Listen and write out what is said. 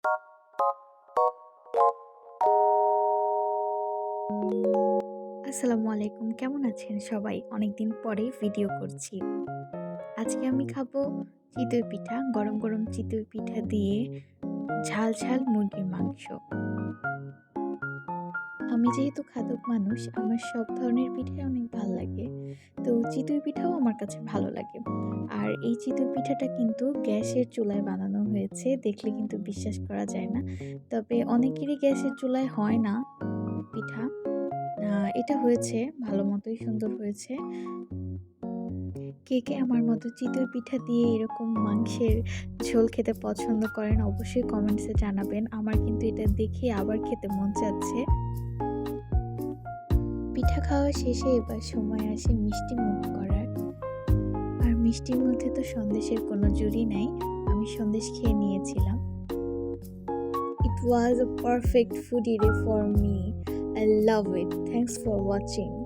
আসসালামু আলাইকুম। কেমন আছেন সবাই? অনেকদিন পরে ভিডিও করছি। আজকে আমি খাবো চিতই পিঠা। গরম, গরম চিতই পিঠা দিয়ে ঝাল, ঝাল মুরগির মাংস। আমি যেহেতু খাদক মানুষ, আমার সব ধরনের পিঠাই অনেক ভাল লাগে। তো চিতই পিঠাও আমার কাছে ভালো লাগে। আর এই চিতই পিঠাটা কিন্তু গ্যাসের চুলায় বানানো হয়েছে। দেখলে কিন্তু বিশ্বাস করা যায় না। তবে অনেকেরই গ্যাসের চুলায় হয় না পিঠা। এটা হয়েছে, ভালো মতোই সুন্দর হয়েছে। কে, কে আমার মতো চিতই পিঠা দিয়ে এরকম মাংসের ঝোল খেতে পছন্দ করেন অবশ্যই কমেন্টসে জানাবেন। আমার কিন্তু এটা দেখে আবার খেতে মন চাচ্ছে। পিঠা খাওয়া শেষে এবার সময় আসে মিষ্টি মুখ করার। আর মিষ্টির মধ্যে তো সন্দেশের কোনো জুড়ি নাই। আমি সন্দেশ খেয়ে নিয়েছিলাম। It was a perfect foodie day for me. I love it. Thanks for watching.